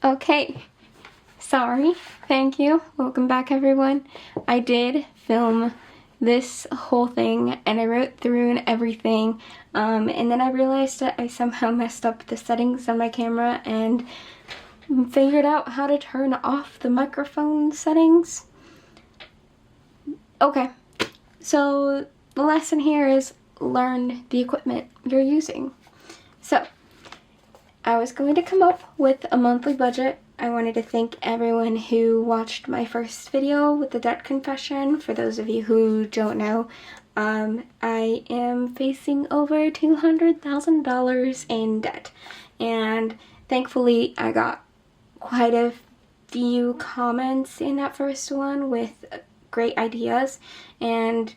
Okay, sorry, thank you, welcome back everyone. I did film this whole thing and I wrote through and everything, and then I realized that I somehow messed up the settings on my camera and figured out how to turn off the microphone settings. Okay, so the lesson here is learn the equipment you're using. So I was going to come up with a monthly budget. I wanted to thank everyone who watched my first video with the debt confession. For those of you who don't know, I am facing over $200,000 in debt, and thankfully I got quite a few comments in that first one with great ideas and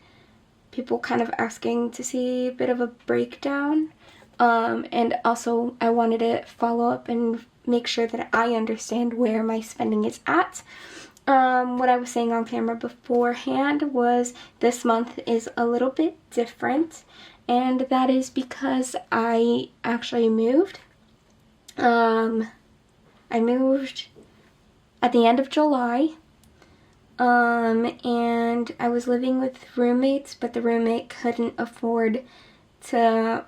people kind of asking to see a bit of a breakdown. And also I wanted to follow up and make sure that I understand where my spending is at. What I was saying on camera beforehand was this month is a little bit different, and that is because I actually moved. I moved at the end of July, and I was living with roommates, but the roommate couldn't afford to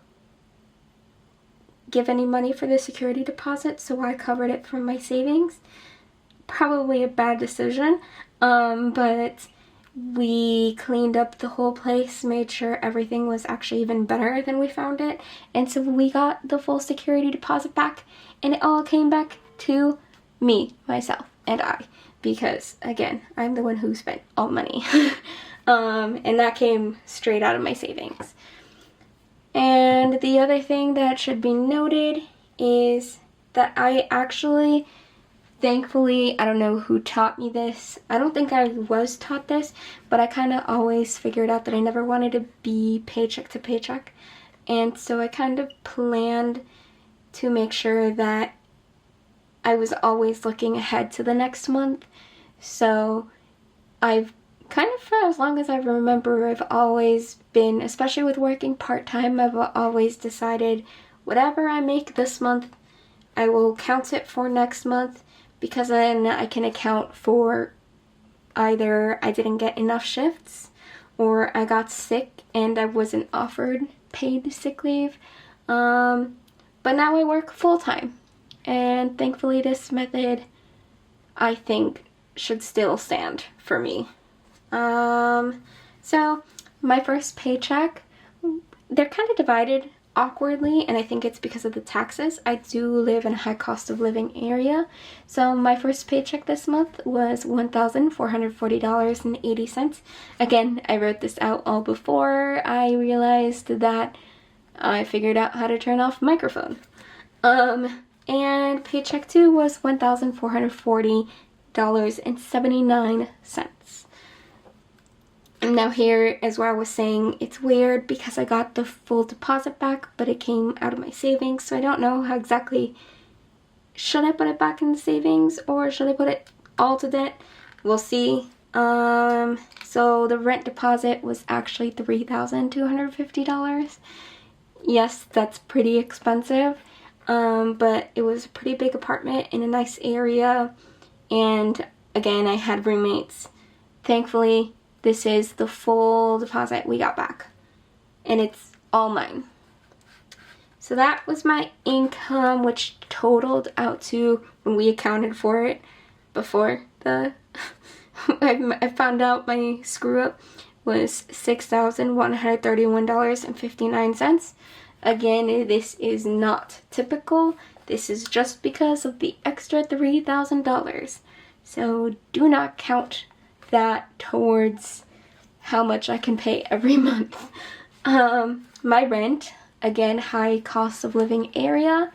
give any money for the security deposit, so I covered it from my savings. Probably a bad decision, but we cleaned up the whole place, made sure everything was actually even better than we found it, and so we got the full security deposit back, and it all came back to me, myself, and I, because again, I'm the one who spent all money. And that came straight out of my savings. And the other thing that should be noted is that I actually, thankfully, I don't know who taught me this. I don't think I was taught this, but I kind of always figured out that I never wanted to be paycheck to paycheck. And so I kind of planned to make sure that I was always looking ahead to the next month. So I've kind of, for as long as I remember, I've always been, especially with working part-time, I've always decided whatever I make this month, I will count it for next month, because then I can account for either I didn't get enough shifts or I got sick and I wasn't offered paid sick leave. But now I work full-time, and thankfully this method, I think, should still stand for me. So my first paycheck, they're kind of divided awkwardly, and I think it's because of the taxes. I do live in a high cost of living area, so my first paycheck this month was $1,440.80. Again, I wrote this out all before I realized that I figured out how to turn off microphone. And paycheck 2 was $1,440.79. Now here is where I was saying it's weird because I got the full deposit back, but it came out of my savings, so I don't know how exactly, should I put it back in the savings or should I put it all to debt? We'll see. So the rent deposit was actually $3,250. Yes, that's pretty expensive, but it was a pretty big apartment in a nice area, and again, I had roommates. Thankfully, this is the full deposit we got back, and it's all mine. So that was my income, which totaled out to, when we accounted for it before the I found out my screw up, was $6,131.59. Again, this is not typical. This is just because of the extra $3,000. So do not count that towards how much I can pay every month. My rent, again, high cost of living area,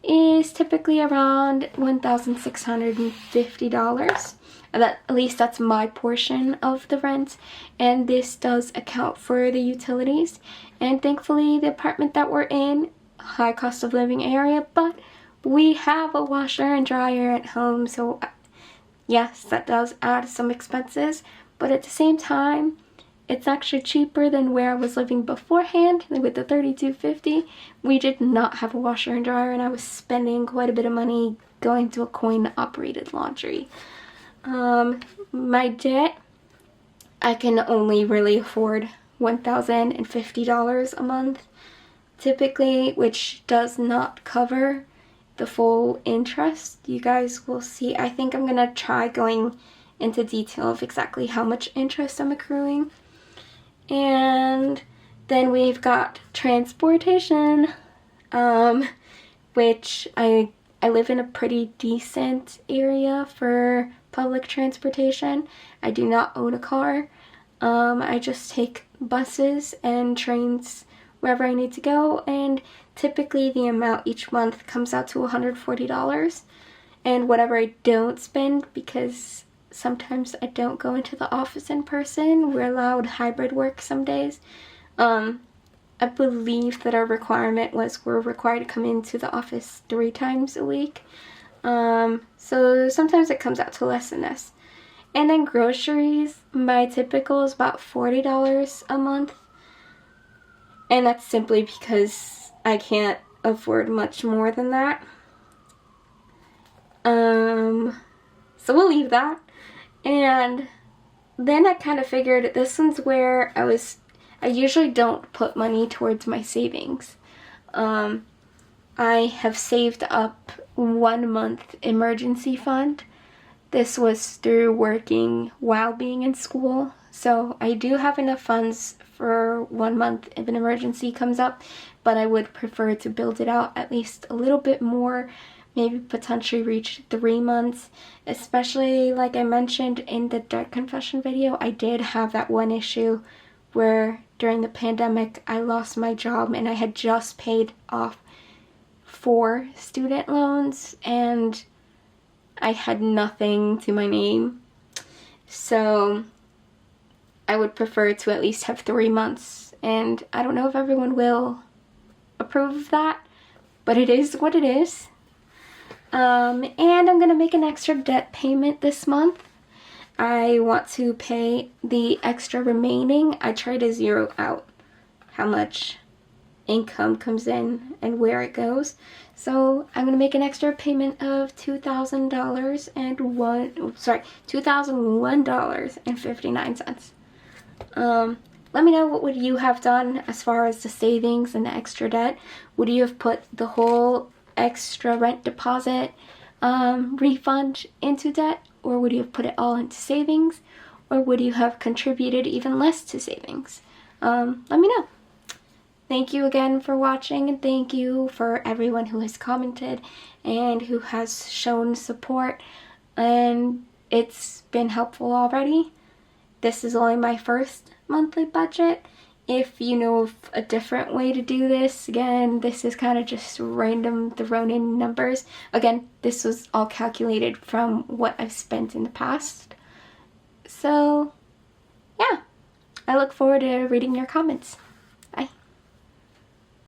is typically around $1,650. At least that's my portion of the rent, and this does account for the utilities. And thankfully, the apartment that we're in, high cost of living area, but we have a washer and dryer at home, so yes, that does add some expenses, but at the same time, It's actually cheaper than where I was living beforehand with the $32.50. We did not have a washer and dryer, and I was spending quite a bit of money going to a coin-operated laundry. My debt, I can only really afford $1,050 a month typically, which does not cover the full interest. You guys will see. I think I'm gonna try going into detail of exactly how much interest I'm accruing. And then we've got transportation, which I live in a pretty decent area for public transportation. I do not own a car. I just take buses and trains wherever I need to go, and typically the amount each month comes out to $140. And whatever I don't spend, because sometimes I don't go into the office in person, we're allowed hybrid work some days. I believe that our requirement was we're required to come into the office 3 times a week. So sometimes it comes out to less than this. And then groceries, my typical is about $40 a month. And that's simply because I can't afford much more than that. So we'll leave that. And then I kind of figured this one's where I usually don't put money towards my savings. I have saved up 1 month emergency fund. This was through working while being in school. So I do have enough funds for 1 month if an emergency comes up, but I would prefer to build it out at least a little bit more, maybe potentially reach 3 months, especially like I mentioned in the debt confession video. I did have that one issue where during the pandemic I lost my job and I had just paid off 4 student loans and I had nothing to my name. So I would prefer to at least have 3 months, and I don't know if everyone will approve of that, but it is what it is. And I'm gonna make an extra debt payment this month. I want to pay the extra remaining. I try to zero out how much income comes in and where it goes. So I'm gonna make an extra payment of $2,001.59. Let me know, what would you have done as far as the savings and the extra debt? Would you have put the whole extra rent deposit refund into debt, or would you have put it all into savings, or would you have contributed even less to savings? Let me know. Thank you again for watching, and thank you for everyone who has commented and who has shown support, and it's been helpful already. This is only my first monthly budget. If you know of a different way to do this, again, this is kind of just random thrown in numbers. Again, this was all calculated from what I've spent in the past. So, yeah, I look forward to reading your comments.